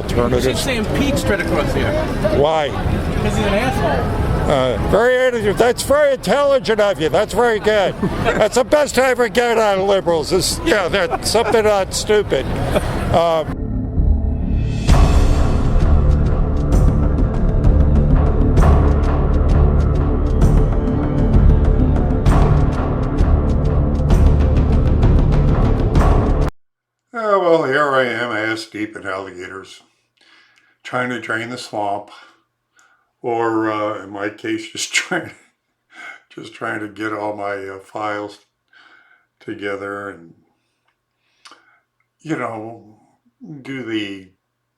alternatives. You should say impeach straight across here. Why? Because he's an asshole. That's very intelligent of you. That's very good. That's the best I ever get out of liberals. That's something not stupid. Well, here I am, ass deep in alligators, trying to drain the swamp, or in my case, just trying to get all my files together and, do the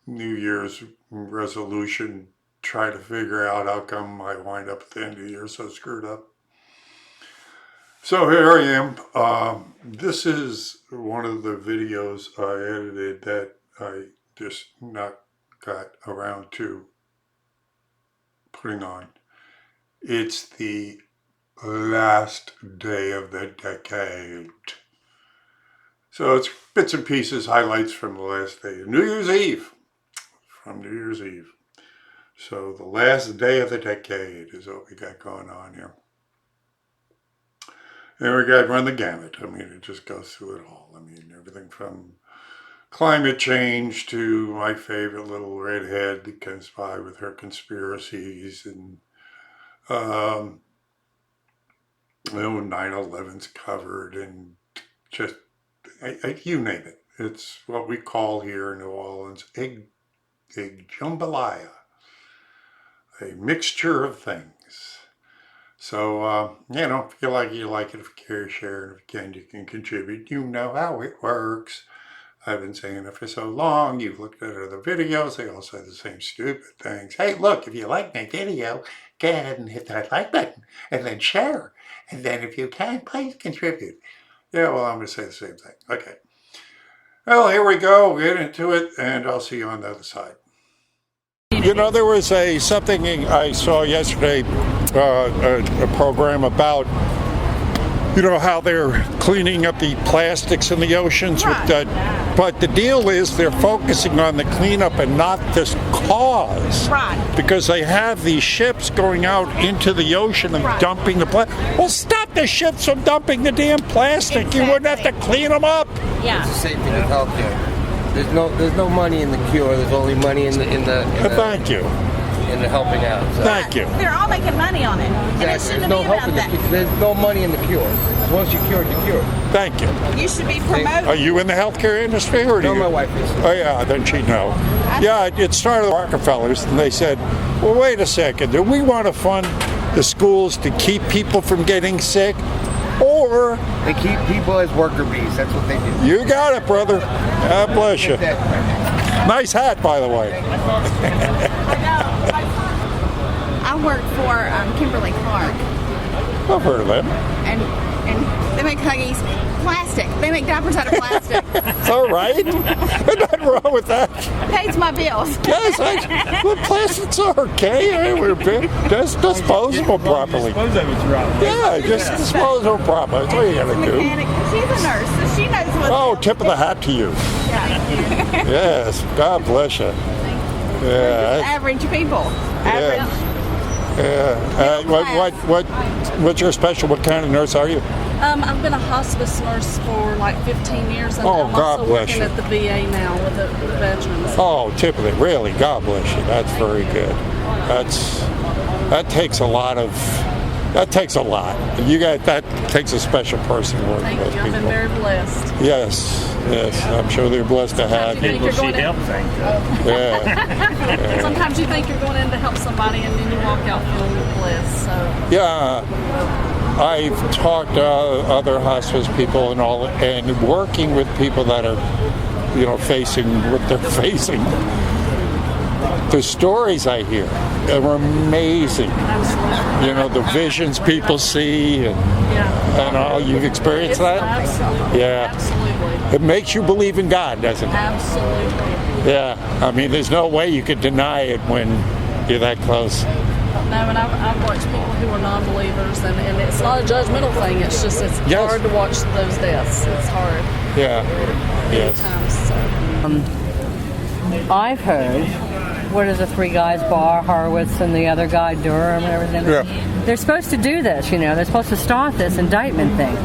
New Year's resolution, try to figure out how come I wind up at the end of the year so screwed up. So here I am. This is one of the videos I edited that I just not got around to putting on. It's the last day of the decade. So it's bits and pieces, highlights from the last day of New Year's Eve. From New Year's Eve. So the last day of the decade is what we got going on here. And we got to run the gamut. I mean, it just goes through it all. I mean, everything from climate change to my favorite little redhead that comes by with her conspiracies, and 9/11's covered, and just you name it. It's what we call here in New Orleans a jambalaya, a mixture of things. So, if you like it. If you care, share, and if you can contribute. You know how it works. I've been saying it for so long. You've looked at other videos. They all say the same stupid things. Hey, look, if you like my video, go ahead and hit that like button and then share. And then if you can, please contribute. Yeah, well, I'm going to say the same thing. Okay. Well, here we go. We'll get into it, and I'll see you on the other side. There was something I saw yesterday, a program about, how they're cleaning up the plastics in the oceans. Right. With that. But the deal is they're focusing on the cleanup and not this cause. Right. Because they have these ships going out into the ocean and dumping the plastic. Well, stop the ships from dumping the damn plastic. Exactly. You wouldn't have to clean them up. Yeah. It's the same thing with healthcare. There's no money in the cure. There's only money in the Thank you. In the helping out. So. Thank you. They're all making money on it. And it shouldn't be about that. There's no money in the cure. Once you're cured, you're cured. Thank you. You should be promoting. Are you in the healthcare industry, or do you? No, my wife is. Oh yeah, then she'd know. Yeah, it started with Rockefellers, and they said, well, wait a second, do we want to fund the schools to keep people from getting sick, or they keep people as worker bees? That's what they do. You got it, brother. God bless you. Nice hat, by the way. I work for Kimberly Clark. I've heard of them. And they make Huggies plastic. They make diapers out of plastic. It's all right. There's nothing wrong with that. Pays my bills. Yes, plastics are okay. We're just disposable properly. Yeah, just disposable properly. That's what you gotta do. She's a nurse, so she knows what. Oh, tip of the hat to you. Yeah. Yes, God bless you. Yeah. Average people. Average. Yeah. What's your special? What kind of nurse are you? I've been a hospice nurse for like 15 years, and I'm also working at the VA now with the veterans. Oh, typically, really, God bless you. That's very good. That takes a lot. That takes a special person to work with those people. I've been very blessed. Yes, I'm sure they're blessed to have you. Yeah. Sometimes you think you're going in to help somebody, and then you walk out feeling blessed. So. Yeah, I've talked to other hospice people and all, and working with people that are, facing what they're facing. The stories I hear are amazing. Absolutely. The visions people see, and all. You've experienced that? Absolutely. Yeah. Absolutely. It makes you believe in God, doesn't it? Absolutely. Yeah. I mean, there's no way you could deny it when you're that close. No, and I've watched people who are non-believers, and it's not a judgmental thing. It's just it's hard to watch those deaths. It's hard. Yeah. Yes. Times, so. I've heard, what are the three guys, Barr, Horowitz, and the other guy, Durham, and everything? Yeah. They're supposed to do this, They're supposed to start this indictment thing.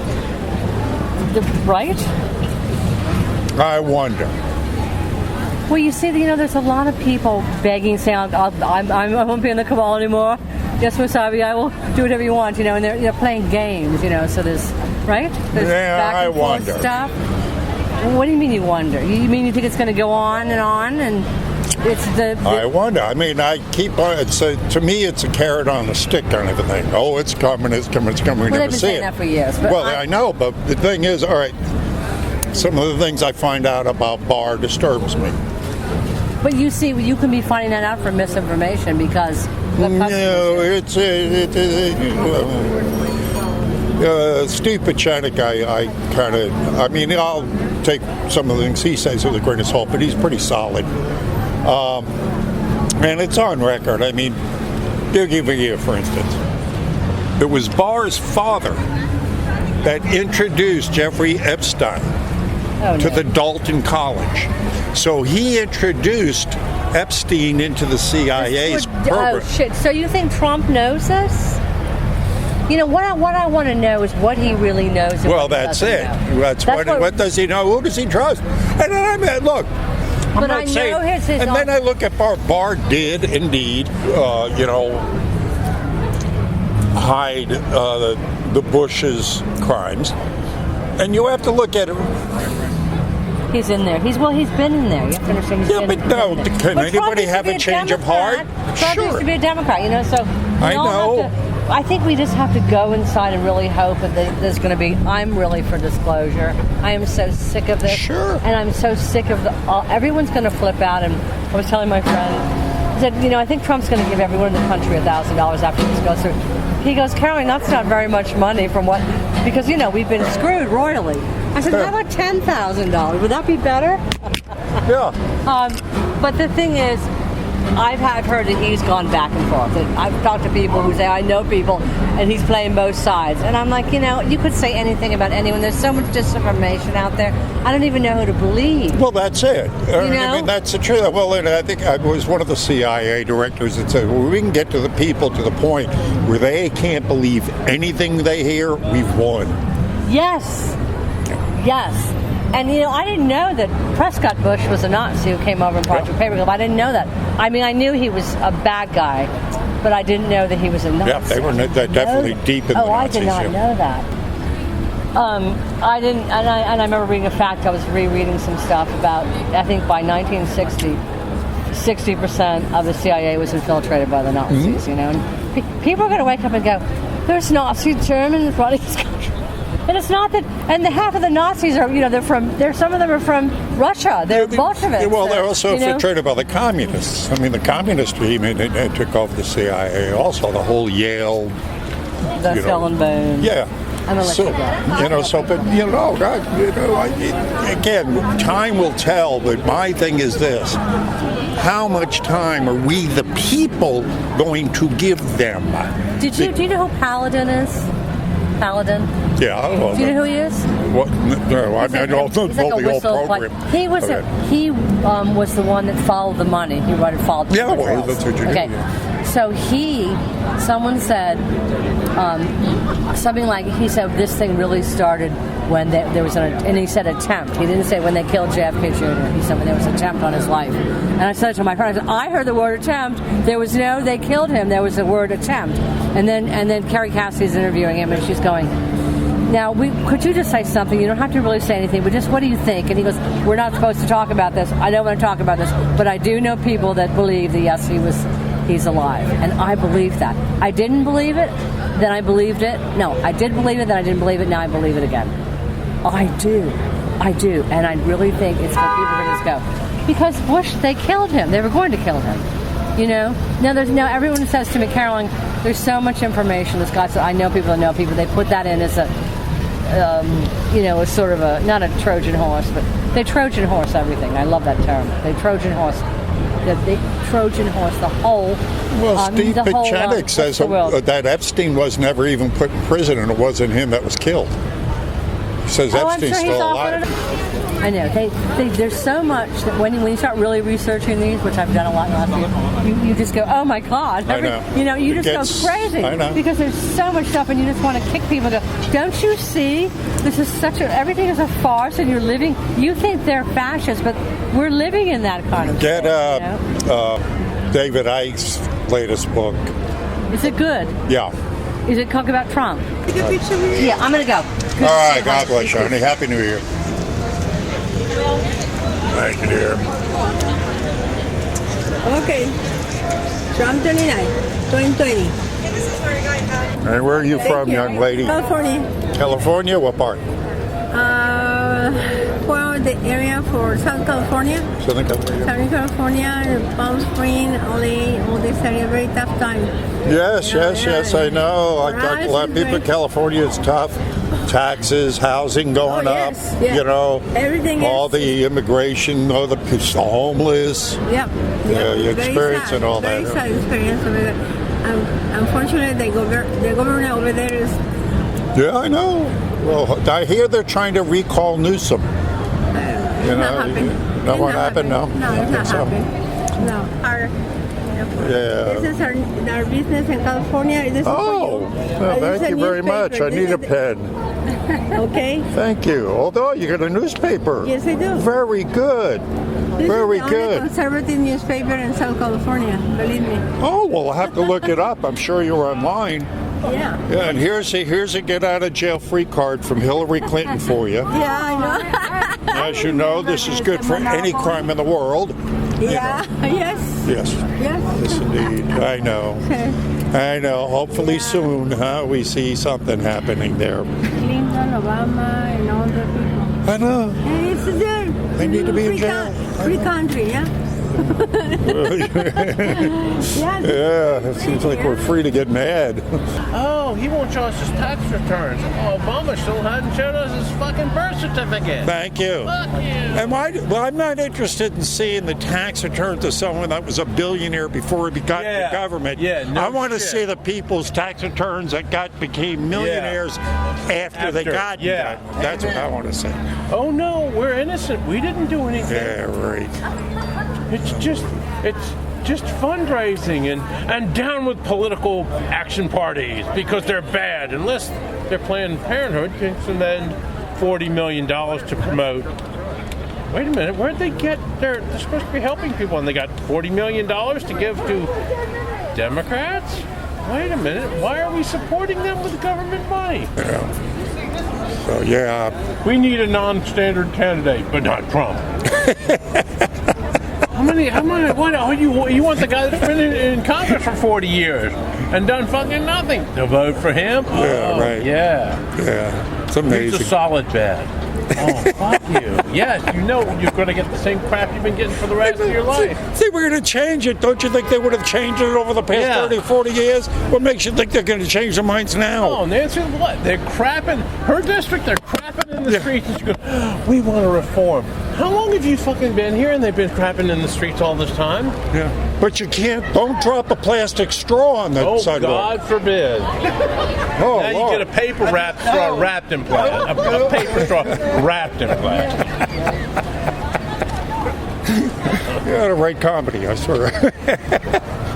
Right? I wonder. Well, you see, there's a lot of people begging, saying, I won't be in the cabal anymore. Yes, Wasabi, I will do whatever you want, and they're playing games, so there's, right? There's back and forth wonder. stuff. What do you mean you wonder? You mean you think it's going to go on, and it's I wonder. I mean, I keep on. To me, it's a carrot on a stick kind of a thing. Oh, it's coming, it's coming, it's coming. We Well, never they've been see saying it. that for years. But Well, I know, but the thing is, all right. Some of the things I find out about Barr disturbs me. But you see, you can be finding that out from misinformation because the No, it's Steve Bitchute. I mean, I'll take some of the things he says with a grain of salt, but he's pretty solid. And it's on record. I mean, they'll give you, for instance, it was Barr's father that introduced Jeffrey Epstein to the Dalton College. So he introduced Epstein into the CIA's program. Oh, shit. So you think Trump knows this? What I want to know is what he really knows. And Well, what he that's doesn't it. know. That's what does he know? Who does he trust? And then I mean, look. I'm But not I know saying, his and then I look at Barr. Barr did indeed, hide the Bush's crimes, and you have to look at it. He's in there. He's been in there. You have to understand. Yeah, but no, can anybody have a change of heart? Trump used to be a Democrat, so I know. I think we just have to go inside and really hope that there's going to be. I'm really for disclosure. I am so sick of this. Sure. And I'm so sick of everyone's going to flip out. And I was telling my friend, I said, I think Trump's going to give everyone in the country $1,000 after this goes through. He goes, Caroline, that's not very much money because we've been screwed royally. I said, how about $10,000? Would that be better? Yeah. But the thing is, I've heard that he's gone back and forth. And I've talked to people who say, I know people, and he's playing both sides. And I'm like, you could say anything about anyone. There's so much disinformation out there. I don't even know who to believe. Well, that's it. I mean, that's the truth. Well, and I think I was one of the CIA directors that said, well, we can get to the people to the point where they can't believe anything they hear, we've won. Yes. And I didn't know that Prescott Bush was a Nazi who came over and brought you a paper clip. I didn't know that. I mean, I knew he was a bad guy, but I didn't know that he was a Nazi. Yeah, they were definitely deep in the Nazis. Oh, I did not know that. I didn't, and I remember reading a fact. I was rereading some stuff about. I think by 1960, 60% of the CIA was infiltrated by the Nazis. And people are going to wake up and go, "There's Nazi Germans running this country." And it's not that, and half of the Nazis are, some of them are from Russia. They're Bolsheviks. Well, they're also infiltrated by the communists. I mean, the communist team it took over the CIA. Also, the whole Yale. The Skull and Bones. Yeah. I'm gonna let you go. Again, time will tell. But my thing is this: how much time are we, the people, going to give them? Do you know who Paladin is? Paladin. Yeah, I don't know. Do you know who he is? What? No, I don't know the whole program. He was was the one that followed the money. He followed. Yeah, well, that's what you do. Okay, so someone said something like he said this thing really started when there was and he said attempt. He didn't say when they killed JFK Jr. He said when there was an attempt on his life. And I said to my friend, I heard the word attempt. There was they killed him. There was the word attempt. And then Carrie Cassidy's interviewing him, and she's going, now, could you just say something? You don't have to really say anything, but just what do you think? And he goes, we're not supposed to talk about this. I don't want to talk about this, but I do know people that believe that yes, he's alive, and I believe that. I didn't believe it, then I believed it. No, I did believe it, then I didn't believe it. Now I believe it again. I do, and I really think it's what people are going to go because Bush, they killed him. They were going to kill him. Now everyone says to me, Caroline, there's so much information. This guy said, I know people that know people. They put that in as a sort of not a Trojan horse, but they Trojan horse everything. I love that term. They Trojan horse. They Trojan horse the whole. Well, Steve Bitchute says that Epstein was never even put in prison, and it wasn't him that was killed. He says Oh, I'm Epstein's sure he's still off on alive. it. I know. There's so much that when you start really researching these, which I've done a lot last year, you just go, oh my God. I know. You know, you It just go crazy. I know. Because there's so much stuff and you just want to kick people and go, don't you see? This is everything is a farce and you're living, you think they're fascists, but we're living in that kind of Get thing, you know? David Icke's latest book. Is it good? Yeah. Is it talk about Trump? Yeah, I'm going to go. Good All right, to God see you. bless you, honey. Happy New Year. Thank you, dear. Okay. Trump 29, 2020. And where are you from, young lady? California. California? What part? Well, the area for Southern California. Southern California. Southern California, Palm Springs, LA, all this area, very tough time. Yes, I know. I Right, a lot of people in California, it's tough. Taxes, housing going up, yes. you know. Everything all is- the immigration, all the homeless. Yep. Yeah, you're Very experiencing sad, all that. Very sad experience over there. Unfortunately, the government over there is Yeah, I know. Well, I hear they're trying to recall Newsom. You not happening. That It's won't not happen, no? happening. No, it's not So, happening. No. Yeah. This is our business in California. This is for Oh, you. well, This is thank a you very much. newspaper. I This need is a pen. Okay. Thank you. Although you got a newspaper. Yes, I do. Very good. This Very is the good. only conservative newspaper in South California. Believe me. Oh, well, I'll have to look it up. I'm sure you're online. Yeah. Yeah, and here's a get out of jail free card from Hillary Clinton for you. Yeah, I know. As you know, this is good for any crime in the world. Yeah. Yes. Yes. Yes. Yes, indeed. I know. Okay. I know. Hopefully soon, we see something happening there. Clinton, Obama, and all the people. I know. Hey, it's there. They need to be in Free jail. Free country, yeah. Yeah. Yeah, it seems like we're free to get mad. Oh, he won't show us his tax returns. Oh, Obama still hadn't showed us his fucking birth certificate. Thank you. Fuck you. And well, I'm not interested in seeing the tax returns of someone that was a billionaire before he got Yeah. the government. Yeah, no I want to shit. see the people's tax returns that became millionaires after they got yeah. that. That's what I want to see. Oh no, we're innocent. We didn't do anything. Yeah, right. It's just fundraising and down with political action parties because they're bad unless they're Planned Parenthood and then $40 million to promote. Wait a minute, where'd they get they're supposed to be helping people and they got $40 million to give to Democrats? Wait a minute, why are we supporting them with government money? So yeah, We need a non-standard candidate, but not Trump. What, oh, you want the guy that's been in Congress for 40 years and done fucking nothing to vote for him? Yeah, Oh, right. Yeah. it's He's amazing. a solid bet. Oh, fuck you. Yes, you know you're going to get the same crap you've been getting for the rest of your life. See, we're going to change it. Don't you think they would have changed it over the past Yeah. 30, 40 years? What makes you think they're going to change their minds now? Oh, Nancy, what? They're crapping. Her district, they're crapping in the streets. And she goes, we want to reform. How long have you fucking been here and they've been crapping in the streets all this time? Yeah. But you don't drop a plastic straw on the Oh, sidewalk. God forbid. Oh, Now you Lord. get a paper wrap straw wrapped in plastic. A paper straw wrapped in plastic. You ought to write comedy, I swear.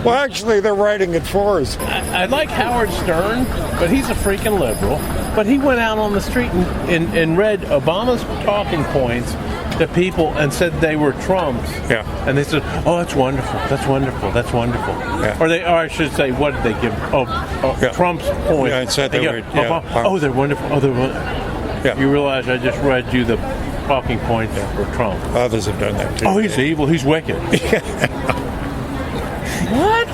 Well, actually, they're writing it for us. I like Howard Stern, but he's a freaking liberal. But he went out on the street and read Obama's talking points to people and said they were Trump's. Yeah. And they said, "Oh, that's wonderful. That's wonderul. That's wonderful." Yeah. Or I should say, what did they give? Yeah. Trump's points. Yeah, it said they go, were- yeah. Oh, they're wonderful. Oh, they're wonderful. Yeah. You realize I just read you the talking points for Trump. Others have done that too. Oh, he's evil. He's wicked. What?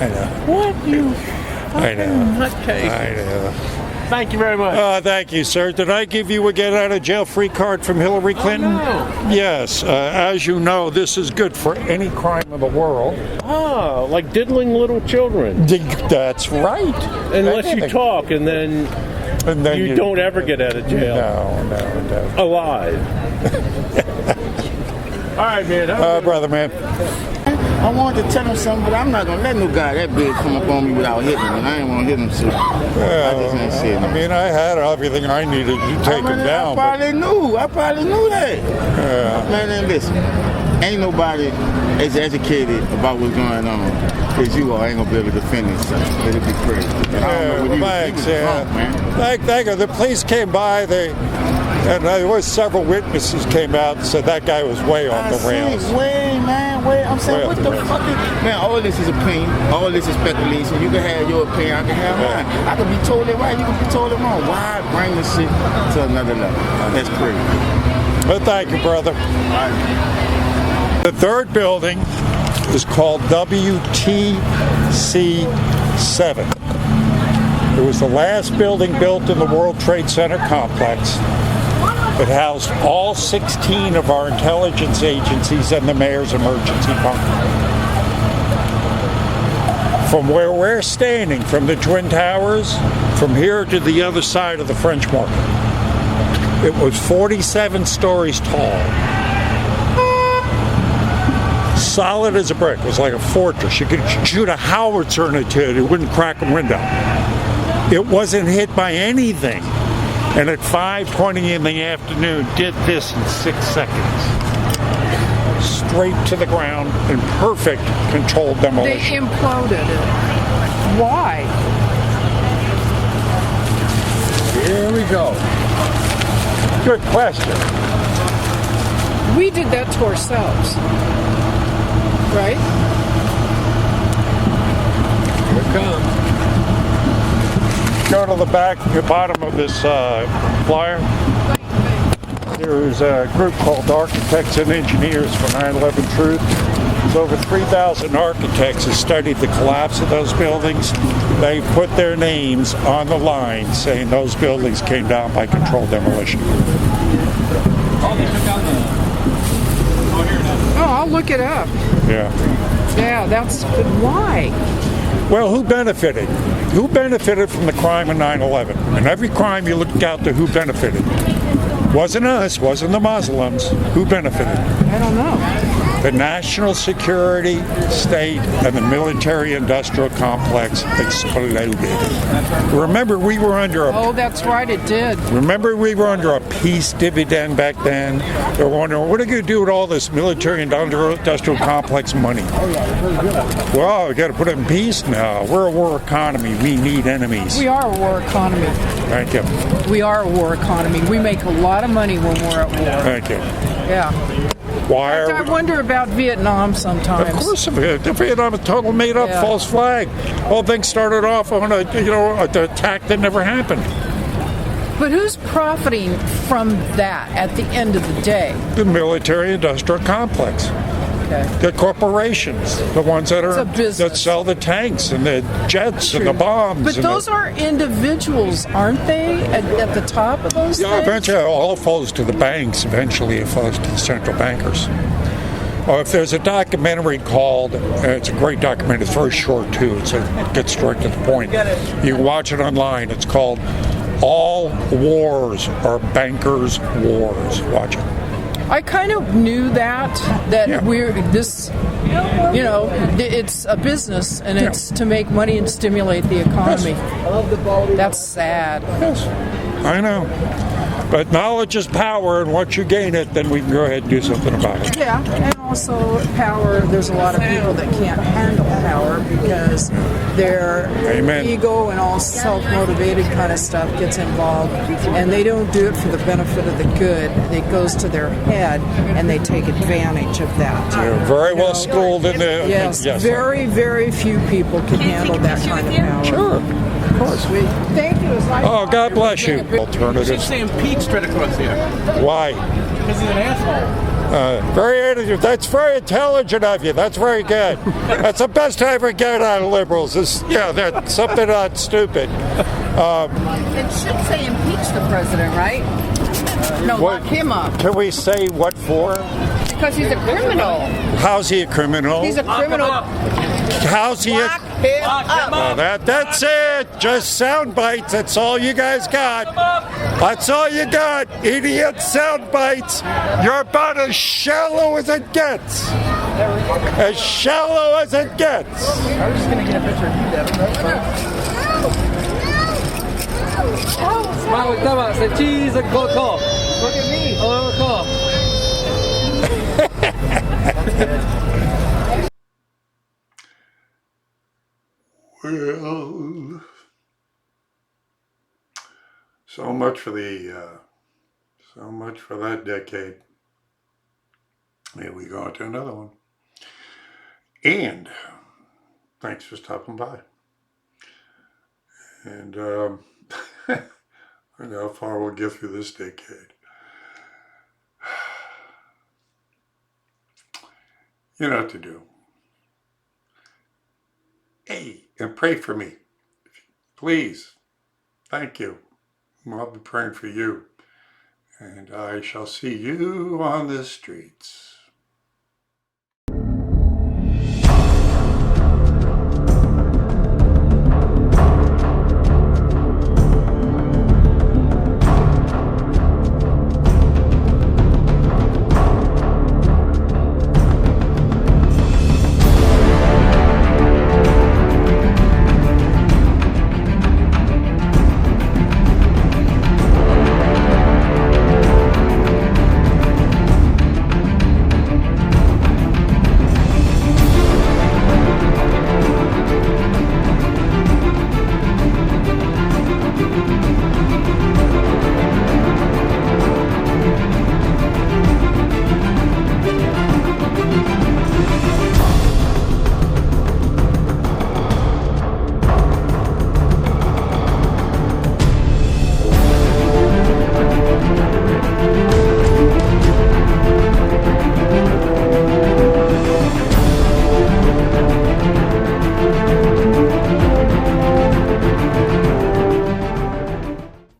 I know. What you? I know. Nutcase. I know. Thank you very much. Thank you, sir. Did I give you a get out of jail free card from Hillary Clinton? no. Yes. As you know, this is good for any crime in the world. Oh, like diddling little children. That's right. Unless you Anything. talk and then And then you don't ever get out of jail. No. Alive. All right, man. Brother man. I wanted to tell him something, but I'm not gonna let no guy that big come up on me without hitting him, and I ain't want to hit him, so I just ain't saying I nothing. mean, I had everything I needed to take him down. I probably knew that. Man, listen, ain't nobody as educated about what's going on as you are. Ain't gonna be able to defend himself. It'll be crazy. Thanks. Thank you. The police came by. And there was several witnesses came out and said that guy was way off the rails. Way. I'm saying, what the fuck is... Man, all this is opinion. All this is speculation. You can have your opinion. I can have mine. I can be totally right. You can be totally wrong. Why bring this shit to another level? That's crazy. But thank you, brother. The third building is called WTC-7. It was the last building built in the World Trade Center complex. It housed all 16 of our intelligence agencies and the mayor's emergency bunker. From where we're standing, from the Twin Towers, from here to the other side of the French Market, it was 47 stories tall. Solid as a brick. It was like a fortress. You could shoot a howitzer into it. It wouldn't crack a window. It wasn't hit by anything. And at 5:20 in the afternoon, did this in 6 seconds. Straight to the ground in perfect controlled demolition. They imploded it. Why? Here we go. Good question. We did that to ourselves. Right? Here it comes. Go to the bottom of this flyer. There's a group called Architects and Engineers for 9/11 Truth. There's over 3,000 architects who studied the collapse of those buildings. They put their names on the line saying those buildings came down by controlled demolition. Oh, I'll look it up. Yeah. Yeah, but why? Well, who benefited? Who benefited from the crime of 9/11? And every crime you looked out to who benefited. Wasn't us, wasn't the Muslims. Who benefited? I don't know. The national security state and the military-industrial complex exploded. Remember, we were under Oh, that's right, it did. Remember, we were under a peace dividend back then. They were wondering, what are you going to do with all this military-industrial complex money? Well, we got to put it in peace now. We're a war economy. We need enemies. We are a war economy. Thank you. We are a war economy. We make a lot of money when we're at war. Thank you. Yeah. Why are I wonder about Vietnam sometimes. Of course, Vietnam is a total made-up false flag. Whole thing started off on an attack that never happened. But who's profiting from that at the end of the day? The military-industrial complex. Okay. The corporations, the ones that sell the tanks and the jets and the bombs. But those are individuals, aren't they, at the top of those things? Eventually it all falls to the banks. Eventually it falls to the central bankers. If there's a documentary called, it's a great documentary, it's very short too, it gets straight to the point. You can watch it online. It's called All Wars Are Bankers' Wars. Watch it. I kind of knew that it's a business and it's to make money and stimulate the economy. Yes. That's sad. Yes, I know. But knowledge is power, and once you gain it, then we can go ahead and do something about it. Yeah, and also power, there's a lot of people that can't handle power because their ego and all self-motivated kind of stuff gets involved, and they don't do it for the benefit of the good. It goes to their head, and they take advantage of that. You're very well schooled in the... Yes, very, very few people can handle that kind of power. Sure. Of course. Thank you. Oh, God bless you. Alternatives. He's saying Pete straight across here. Why? Because he's an asshole. That's very intelligent of you. That's very good. That's the best I ever get out of liberals. That's something not stupid. It should say impeach the president, right? Lock him up. Can we say what for? Because he's a criminal. How's he a criminal? He's a criminal. How's he Lock him up. That's it. Just sound bites. That's all you guys got. That's all you got. Idiot sound bites. You're about as shallow as it gets. As shallow as it gets. I was just gonna get a picture of you, Devin. That's fine. Smile, tama, say cheese and coco. Look at me. Oh, coco. Well, so much for that decade. Here we go on to another one. And thanks for stopping by. And I know how far we'll get through this decade. You know what to do. Hey, and pray for me. Please. Thank you. I'll be praying for you. And I shall see you on the streets.